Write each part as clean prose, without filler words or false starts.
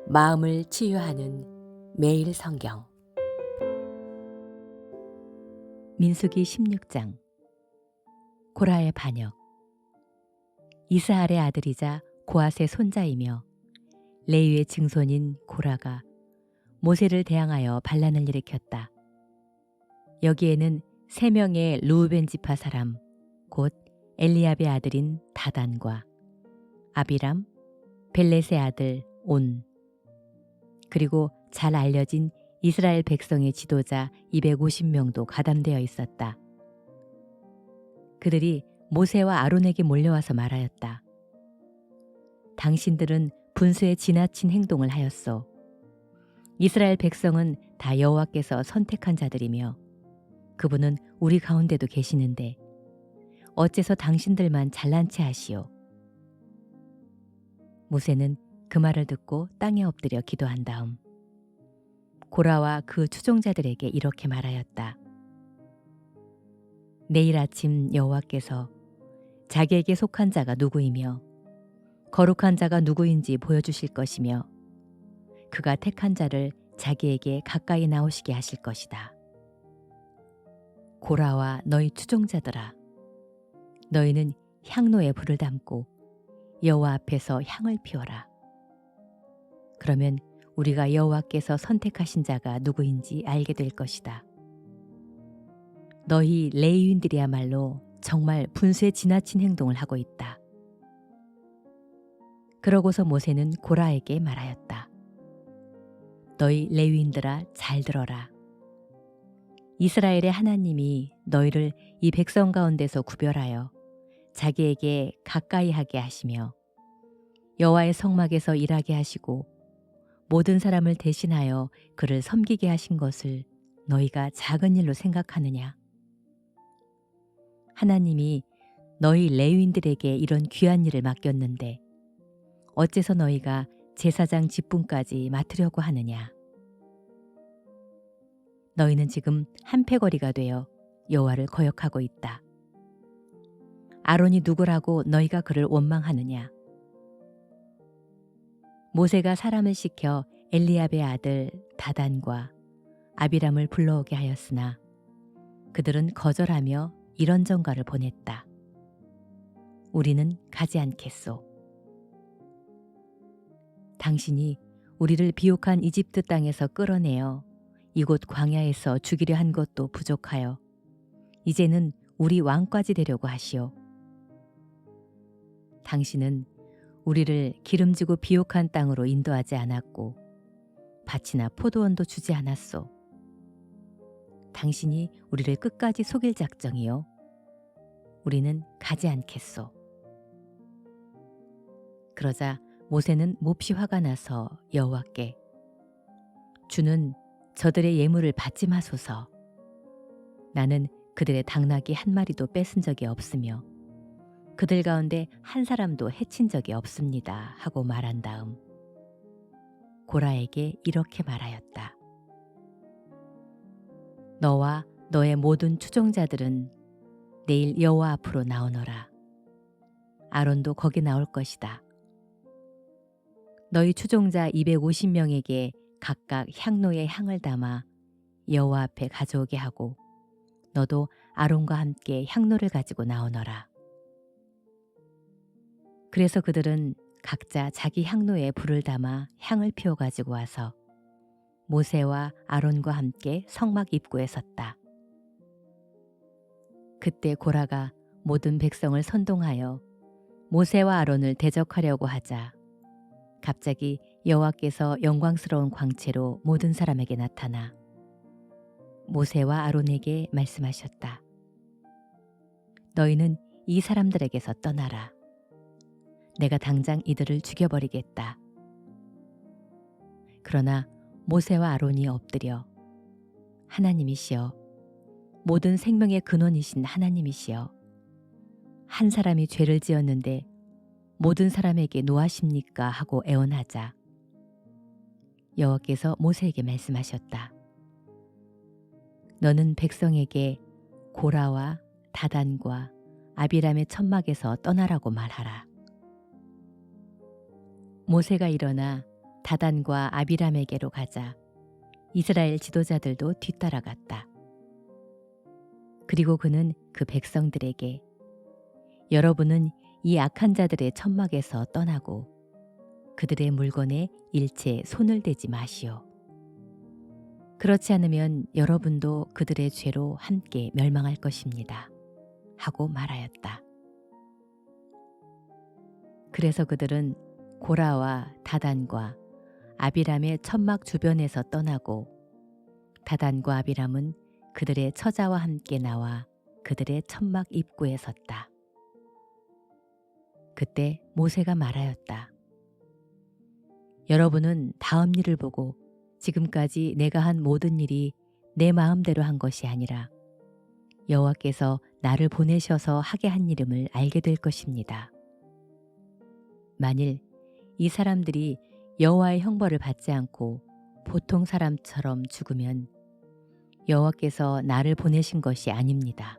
마음을 치유하는 매일 성경. 민수기 16장. 고라의 반역. 이스할의 아들이자 고앗의 손자이며 레위의 증손인 고라가 모세를 대항하여 반란을 일으켰다. 여기에는 3명의 르우벤 지파 사람 곧 엘리압의 아들인 다단과 아비람, 벨렛의 아들 온, 그리고 잘 알려진 이스라엘 백성의 지도자 250명도 가담되어 있었다. 그들이 모세와 아론에게 몰려와서 말하였다. 당신들은 분수에 지나친 행동을 하였소. 이스라엘 백성은 다 여호와께서 선택한 자들이며 그분은 우리 가운데도 계시는데 어째서 당신들만 잘난 체 하시오. 모세는 그 말을 듣고 땅에 엎드려 기도한 다음 고라와 그 추종자들에게 이렇게 말하였다. 내일 아침 여호와께서 자기에게 속한 자가 누구이며 거룩한 자가 누구인지 보여주실 것이며 그가 택한 자를 자기에게 가까이 나오시게 하실 것이다. 고라와 너희 추종자들아, 너희는 향로에 불을 담고 여호와 앞에서 향을 피워라. 그러면 우리가 여호와께서 선택하신 자가 누구인지 알게 될 것이다. 너희 레위인들이야말로 정말 분수에 지나친 행동을 하고 있다. 그러고서 모세는 고라에게 말하였다. 너희 레위인들아, 잘 들어라. 이스라엘의 하나님이 너희를 이 백성 가운데서 구별하여 자기에게 가까이 하게 하시며 여호와의 성막에서 일하게 하시고 모든 사람을 대신하여 그를 섬기게 하신 것을 너희가 작은 일로 생각하느냐? 하나님이 너희 레위인들에게 이런 귀한 일을 맡겼는데 어째서 너희가 제사장 직분까지 맡으려고 하느냐? 너희는 지금 한패거리가 되어 여호와를 거역하고 있다. 아론이 누구라고 너희가 그를 원망하느냐? 모세가 사람을 시켜 엘리압의 아들 다단과 아비람을 불러오게 하였으나 그들은 거절하며 이런 전가를 보냈다. 우리는 가지 않겠소. 당신이 우리를 비옥한 이집트 땅에서 끌어내어 이곳 광야에서 죽이려 한 것도 부족하여 이제는 우리 왕까지 되려고 하시오. 당신은 우리를 기름지고 비옥한 땅으로 인도하지 않았고 밭이나 포도원도 주지 않았소. 당신이 우리를 끝까지 속일 작정이요. 우리는 가지 않겠소. 그러자 모세는 몹시 화가 나서 여호와께 주는 저들의 예물을 받지 마소서. 나는 그들의 당나귀 한 마리도 뺏은 적이 없으며 그들 가운데 한 사람도 해친 적이 없습니다 하고 말한 다음 고라에게 이렇게 말하였다. 너와 너의 모든 추종자들은 내일 여호와 앞으로 나오너라. 아론도 거기 나올 것이다. 너희 추종자 250명에게 각각 향로에 향을 담아 여호와 앞에 가져오게 하고 너도 아론과 함께 향로를 가지고 나오너라. 그래서 그들은 각자 자기 향로에 불을 담아 향을 피워 가지고 와서 모세와 아론과 함께 성막 입구에 섰다. 그때 고라가 모든 백성을 선동하여 모세와 아론을 대적하려고 하자 갑자기 여호와께서 영광스러운 광채로 모든 사람에게 나타나 모세와 아론에게 말씀하셨다. 너희는 이 사람들에게서 떠나라. 내가 당장 이들을 죽여버리겠다. 그러나 모세와 아론이 엎드려 하나님이시여, 모든 생명의 근원이신 하나님이시여, 한 사람이 죄를 지었는데 모든 사람에게 노하십니까 하고 애원하자 여호와께서 모세에게 말씀하셨다. 너는 백성에게 고라와 다단과 아비람의 천막에서 떠나라고 말하라. 모세가 일어나 다단과 아비람에게로 가자 이스라엘 지도자들도 뒤따라갔다. 그리고 그는 그 백성들에게 여러분은 이 악한 자들의 천막에서 떠나고 그들의 물건에 일체 손을 대지 마시오. 그렇지 않으면 여러분도 그들의 죄로 함께 멸망할 것입니다. 하고 말하였다. 그래서 그들은 고라와 다단과 아비람의 천막 주변에서 떠나고 다단과 아비람은 그들의 처자와 함께 나와 그들의 천막 입구에 섰다. 그때 모세가 말하였다. 여러분은 다음 일을 보고 지금까지 내가 한 모든 일이 내 마음대로 한 것이 아니라 여호와께서 나를 보내셔서 하게 한 일임을 알게 될 것입니다. 만일 이 사람들이 여호와의 형벌을 받지 않고 보통 사람처럼 죽으면 여호와께서 나를 보내신 것이 아닙니다.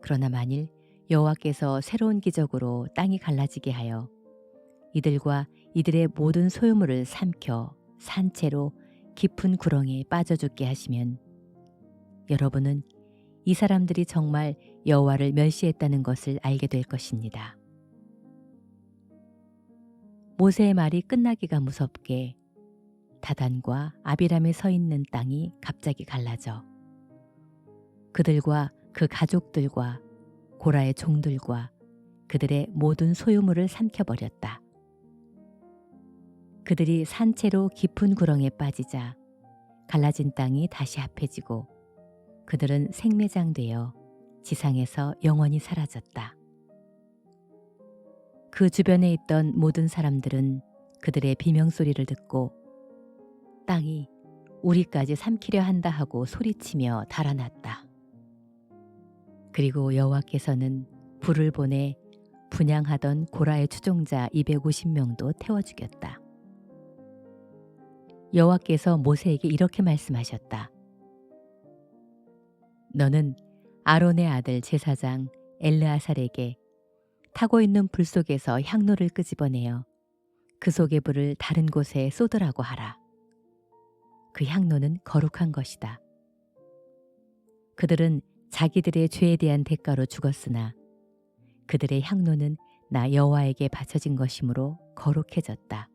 그러나 만일 여호와께서 새로운 기적으로 땅이 갈라지게 하여 이들과 이들의 모든 소유물을 삼켜 산채로 깊은 구렁에 빠져 죽게 하시면 여러분은 이 사람들이 정말 여호와를 멸시했다는 것을 알게 될 것입니다. 모세의 말이 끝나기가 무섭게 다단과 아비람에 서 있는 땅이 갑자기 갈라져 그들과 그 가족들과 고라의 종들과 그들의 모든 소유물을 삼켜버렸다. 그들이 산채로 깊은 구렁에 빠지자 갈라진 땅이 다시 합해지고 그들은 생매장되어 지상에서 영원히 사라졌다. 그 주변에 있던 모든 사람들은 그들의 비명소리를 듣고 땅이 우리까지 삼키려 한다 하고 소리치며 달아났다. 그리고 여호와께서는 불을 보내 분향하던 고라의 추종자 250명도 태워 죽였다. 여호와께서 모세에게 이렇게 말씀하셨다. 너는 아론의 아들 제사장 엘르아살에게 타고 있는 불 속에서 향로를 끄집어내어 그 속의 불을 다른 곳에 쏟으라고 하라. 그 향로는 거룩한 것이다. 그들은 자기들의 죄에 대한 대가로 죽었으나 그들의 향로는 나 여호와에게 바쳐진 것이므로 거룩해졌다.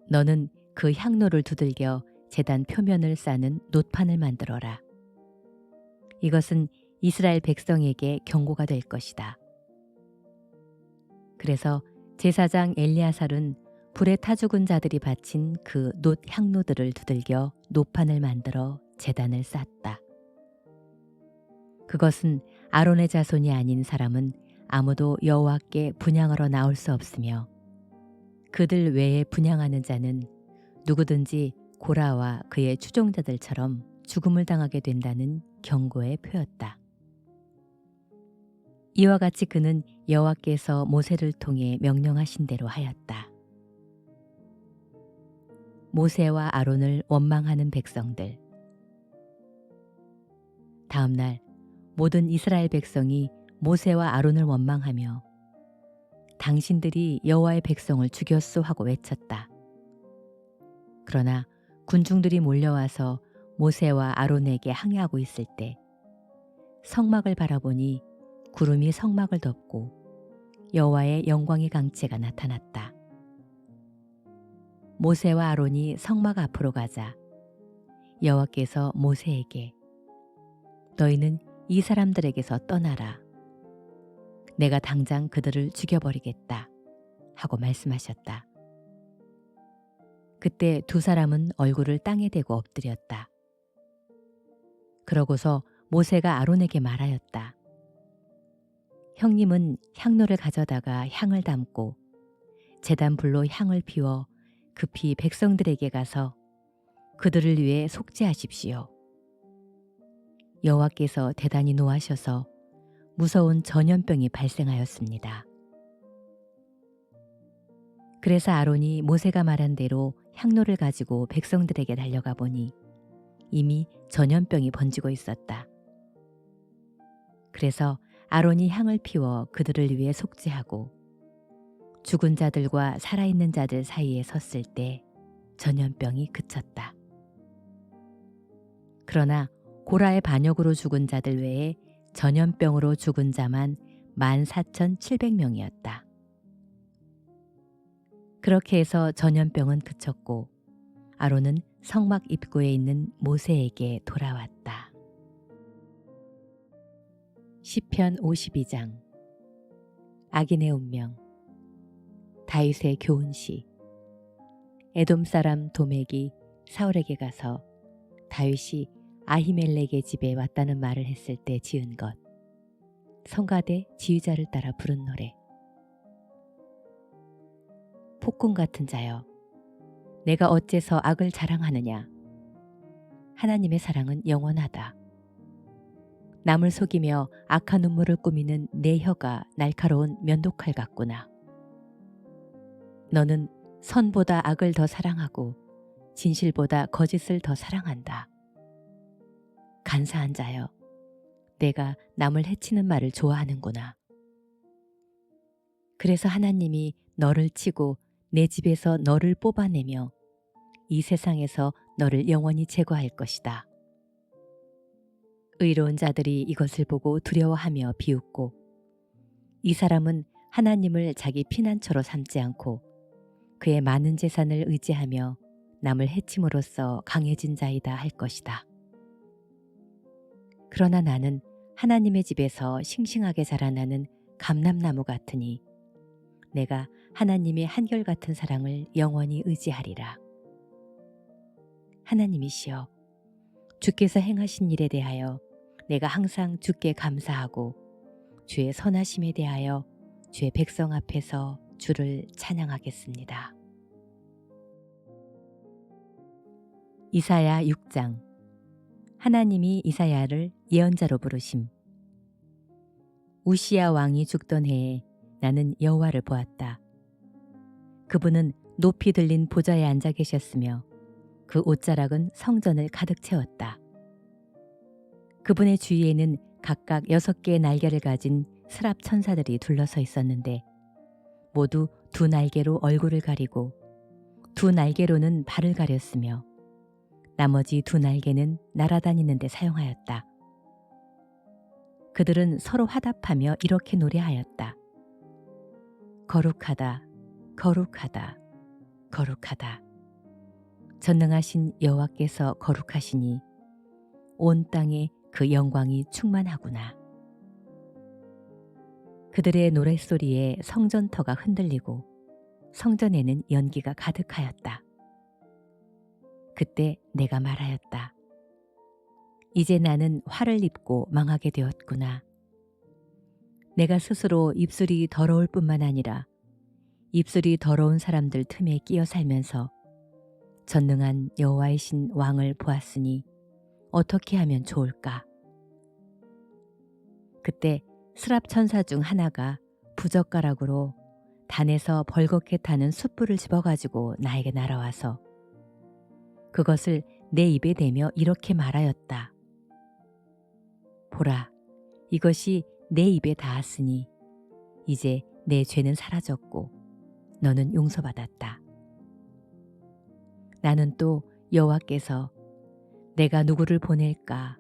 너는 그 향로를 두들겨 제단 표면을 싸는 놋판을 만들어라. 이것은 이스라엘 백성에게 경고가 될 것이다. 그래서 제사장 엘리아살은 불에 타 죽은 자들이 바친 그 놋 향로들을 두들겨 놋판을 만들어 제단을 쌓았다. 그것은 아론의 자손이 아닌 사람은 아무도 여호와께 분향하러 나올 수 없으며 그들 외에 분향하는 자는 누구든지 고라와 그의 추종자들처럼 죽음을 당하게 된다는 경고의 표였다. 이와 같이 그는 여호와께서 모세를 통해 명령하신 대로 하였다. 모세와 아론을 원망하는 백성들. 다음 날 모든 이스라엘 백성이 모세와 아론을 원망하며 당신들이 여호와의 백성을 죽였소 하고 외쳤다. 그러나 군중들이 몰려와서 모세와 아론에게 항의하고 있을 때 성막을 바라보니 구름이 성막을 덮고 여호와의 영광의 강체가 나타났다. 모세와 아론이 성막 앞으로 가자 여호와께서 모세에게 너희는 이 사람들에게서 떠나라. 내가 당장 그들을 죽여버리겠다 하고 말씀하셨다. 그때 두 사람은 얼굴을 땅에 대고 엎드렸다. 그러고서 모세가 아론에게 말하였다. 형님은 향로를 가져다가 향을 담고 제단 불로 향을 피워 급히 백성들에게 가서 그들을 위해 속죄하십시오. 여호와께서 대단히 노하셔서 무서운 전염병이 발생하였습니다. 그래서 아론이 모세가 말한 대로 향로를 가지고 백성들에게 달려가 보니 이미 전염병이 번지고 있었다. 그래서 아론이 향을 피워 그들을 위해 속죄하고 죽은 자들과 살아있는 자들 사이에 섰을 때 전염병이 그쳤다. 그러나 고라의 반역으로 죽은 자들 외에 전염병으로 죽은 자만 14,700명이었다. 그렇게 해서 전염병은 그쳤고 아론은 성막 입구에 있는 모세에게 돌아왔다. 시편 52장. 악인의 운명. 다윗의 교훈시. 에돔 사람 도맥이 사울에게 가서 다윗이 아히멜렉의 집에 왔다는 말을 했을 때 지은 것. 성가대 지휘자를 따라 부른 노래. 폭군 같은 자여, 내가 어째서 악을 자랑하느냐. 하나님의 사랑은 영원하다. 남을 속이며 악한 눈물을 꾸미는 내 혀가 날카로운 면도칼 같구나. 너는 선보다 악을 더 사랑하고 진실보다 거짓을 더 사랑한다. 간사한 자여, 내가 남을 해치는 말을 좋아하는구나. 그래서 하나님이 너를 치고 내 집에서 너를 뽑아내며 이 세상에서 너를 영원히 제거할 것이다. 의로운 자들이 이것을 보고 두려워하며 비웃고 이 사람은 하나님을 자기 피난처로 삼지 않고 그의 많은 재산을 의지하며 남을 해침으로써 강해진 자이다 할 것이다. 그러나 나는 하나님의 집에서 싱싱하게 자라나는 감람나무 같으니 내가 하나님의 한결같은 사랑을 영원히 의지하리라. 하나님이시여, 주께서 행하신 일에 대하여 내가 항상 주께 감사하고 주의 선하심에 대하여 주의 백성 앞에서 주를 찬양하겠습니다. 이사야 6장. 하나님이 이사야를 예언자로 부르심. 우시야 왕이 죽던 해에 나는 여호와를 보았다. 그분은 높이 들린 보좌에 앉아 계셨으며 그 옷자락은 성전을 가득 채웠다. 그분의 주위에는 각각 6개의 날개를 가진 스랍 천사들이 둘러서 있었는데 모두 2 날개로 얼굴을 가리고 2 날개로는 발을 가렸으며 나머지 2 날개는 날아다니는 데 사용하였다. 그들은 서로 화답하며 이렇게 노래하였다. 거룩하다, 거룩하다, 거룩하다. 전능하신 여호와께서 거룩하시니 온 땅에 그 영광이 충만하구나. 그들의 노랫소리에 성전터가 흔들리고 성전에는 연기가 가득하였다. 그때 내가 말하였다. 이제 나는 화를 입고 망하게 되었구나. 내가 스스로 입술이 더러울 뿐만 아니라 입술이 더러운 사람들 틈에 끼어 살면서 전능한 여호와이신 왕을 보았으니 어떻게 하면 좋을까? 그때 스랍 천사 중 하나가 부젓가락으로 단에서 벌겋게 타는 숯불을 집어가지고 나에게 날아와서 그것을 내 입에 대며 이렇게 말하였다. 보라, 이것이 내 입에 닿았으니 이제 내 죄는 사라졌고 너는 용서받았다. 나는 또 여호와께서 내가 누구를 보낼까?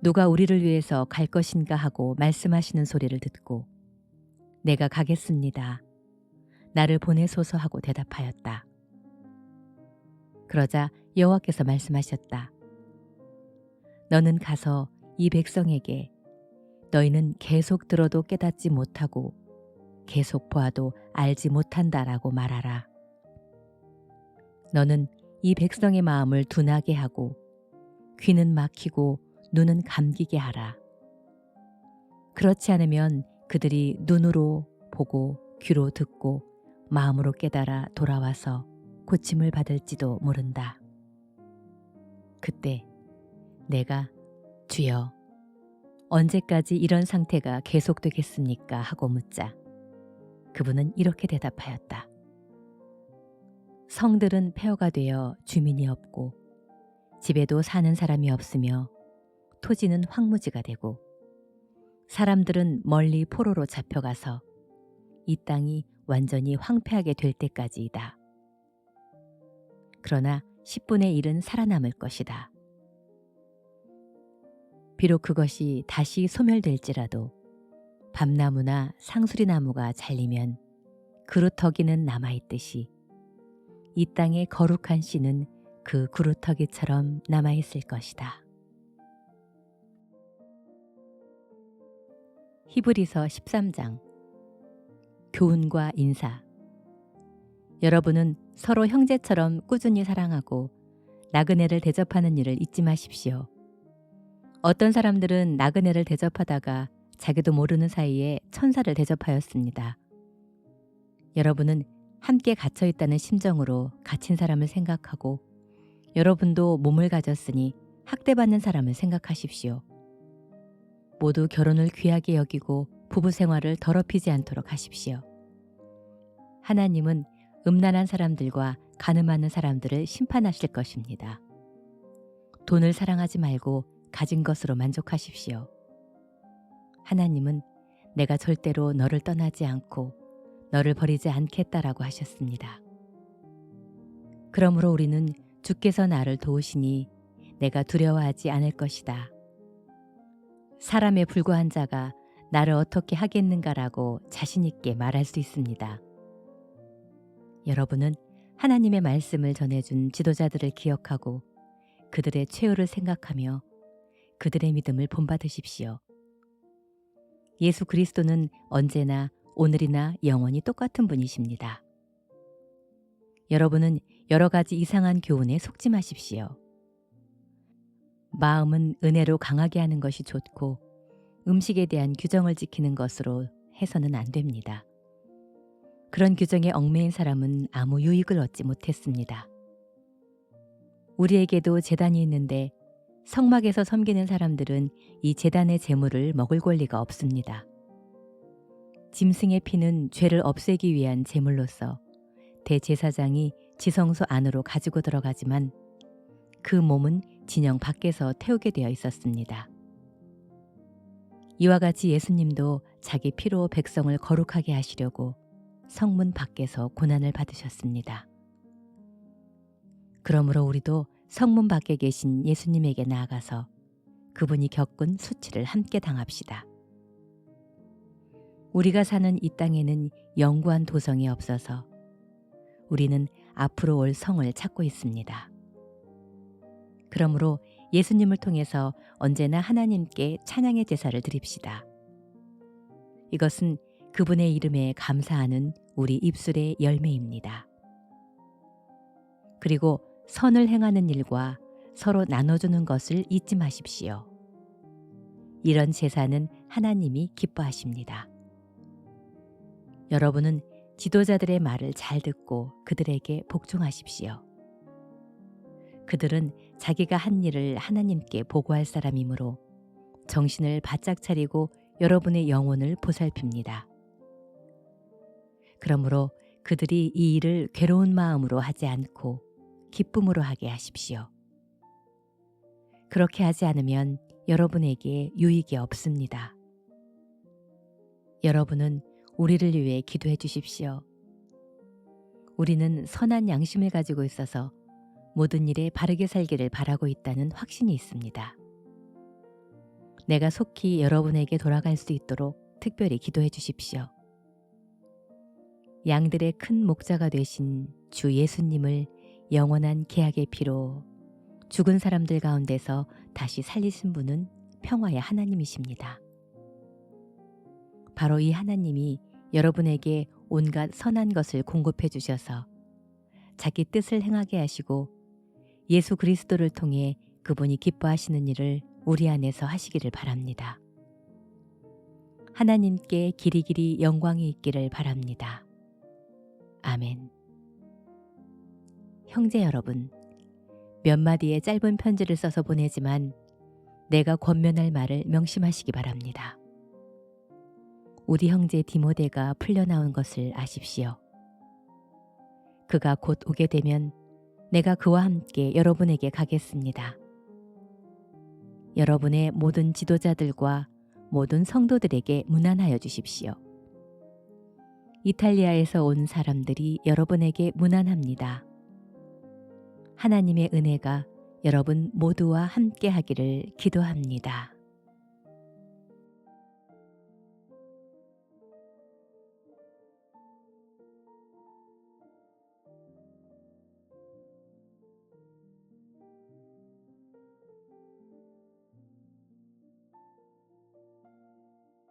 누가 우리를 위해서 갈 것인가 하고 말씀하시는 소리를 듣고 내가 가겠습니다. 나를 보내소서 하고 대답하였다. 그러자 여호와께서 말씀하셨다. 너는 가서 이 백성에게 너희는 계속 들어도 깨닫지 못하고 계속 보아도 알지 못한다라고 말하라. 너는 이 백성의 마음을 둔하게 하고 귀는 막히고 눈은 감기게 하라. 그렇지 않으면 그들이 눈으로 보고 귀로 듣고 마음으로 깨달아 돌아와서 고침을 받을지도 모른다. 그때 내가 주여, 언제까지 이런 상태가 계속되겠습니까? 하고 묻자 그분은 이렇게 대답하였다. 성들은 폐허가 되어 주민이 없고 집에도 사는 사람이 없으며 토지는 황무지가 되고 사람들은 멀리 포로로 잡혀가서 이 땅이 완전히 황폐하게 될 때까지이다. 그러나 10분의 1은 살아남을 것이다. 비록 그것이 다시 소멸될지라도 밤나무나 상수리나무가 잘리면 그루터기는 남아있듯이 이 땅의 거룩한 씨는 그 그루터기처럼 남아있을 것이다. 히브리서 13장. 교훈과 인사. 여러분은 서로 형제처럼 꾸준히 사랑하고 나그네를 대접하는 일을 잊지 마십시오. 어떤 사람들은 나그네를 대접하다가 자기도 모르는 사이에 천사를 대접하였습니다. 여러분은 함께 갇혀 있다는 심정으로 갇힌 사람을 생각하고 여러분도 몸을 가졌으니 학대받는 사람을 생각하십시오. 모두 결혼을 귀하게 여기고 부부 생활을 더럽히지 않도록 하십시오. 하나님은 음란한 사람들과 간음하는 사람들을 심판하실 것입니다. 돈을 사랑하지 말고 가진 것으로 만족하십시오. 하나님은 내가 절대로 너를 떠나지 않고 너를 버리지 않겠다라고 하셨습니다. 그러므로 우리는 주께서 나를 도우시니 내가 두려워하지 않을 것이다. 사람에 불과한 자가 나를 어떻게 하겠는가라고 자신 있게 말할 수 있습니다. 여러분은 하나님의 말씀을 전해준 지도자들을 기억하고 그들의 최후를 생각하며 그들의 믿음을 본받으십시오. 예수 그리스도는 언제나 오늘이나 영원히 똑같은 분이십니다. 여러분은 여러 가지 이상한 교훈에 속지 마십시오. 마음은 은혜로 강하게 하는 것이 좋고 음식에 대한 규정을 지키는 것으로 해서는 안 됩니다. 그런 규정에 얽매인 사람은 아무 유익을 얻지 못했습니다. 우리에게도 제단이 있는데 성막에서 섬기는 사람들은 이 제단의 제물을 먹을 권리가 없습니다. 짐승의 피는 죄를 없애기 위한 제물로서 대제사장이 지성소 안으로 가지고 들어가지만 그 몸은 진영 밖에서 태우게 되어 있었습니다. 이와 같이 예수님도 자기 피로 백성을 거룩하게 하시려고 성문 밖에서 고난을 받으셨습니다. 그러므로 우리도 성문 밖에 계신 예수님에게 나아가서 그분이 겪은 수치를 함께 당합시다. 우리가 사는 이 땅에는 영구한 도성이 없어서 우리는 앞으로 올 성을 찾고 있습니다. 그러므로 예수님을 통해서 언제나 하나님께 찬양의 제사를 드립시다. 이것은 그분의 이름에 감사하는 우리 입술의 열매입니다. 그리고 선을 행하는 일과 서로 나눠주는 것을 잊지 마십시오. 이런 제사는 하나님이 기뻐하십니다. 여러분은 지도자들의 말을 잘 듣고 그들에게 복종하십시오. 그들은 자기가 한 일을 하나님께 보고할 사람이므로 정신을 바짝 차리고 여러분의 영혼을 보살핍니다. 그러므로 그들이 이 일을 괴로운 마음으로 하지 않고 기쁨으로 하게 하십시오. 그렇게 하지 않으면 여러분에게 유익이 없습니다. 여러분은 우리를 위해 기도해 주십시오. 우리는 선한 양심을 가지고 있어서 모든 일에 바르게 살기를 바라고 있다는 확신이 있습니다. 내가 속히 여러분에게 돌아갈 수 있도록 특별히 기도해 주십시오. 양들의 큰 목자가 되신 주 예수님을 영원한 계약의 피로 죽은 사람들 가운데서 다시 살리신 분은 평화의 하나님이십니다. 바로 이 하나님이 여러분에게 온갖 선한 것을 공급해 주셔서 자기 뜻을 행하게 하시고 예수 그리스도를 통해 그분이 기뻐하시는 일을 우리 안에서 하시기를 바랍니다. 하나님께 길이길이 영광이 있기를 바랍니다. 아멘. 형제 여러분, 몇 마디의 짧은 편지를 써서 보내지만 내가 권면할 말을 명심하시기 바랍니다. 우리 형제 디모데가 풀려나온 것을 아십시오. 그가 곧 오게 되면 내가 그와 함께 여러분에게 가겠습니다. 여러분의 모든 지도자들과 모든 성도들에게 문안하여 주십시오. 이탈리아에서 온 사람들이 여러분에게 문안합니다. 하나님의 은혜가 여러분 모두와 함께 하기를 기도합니다.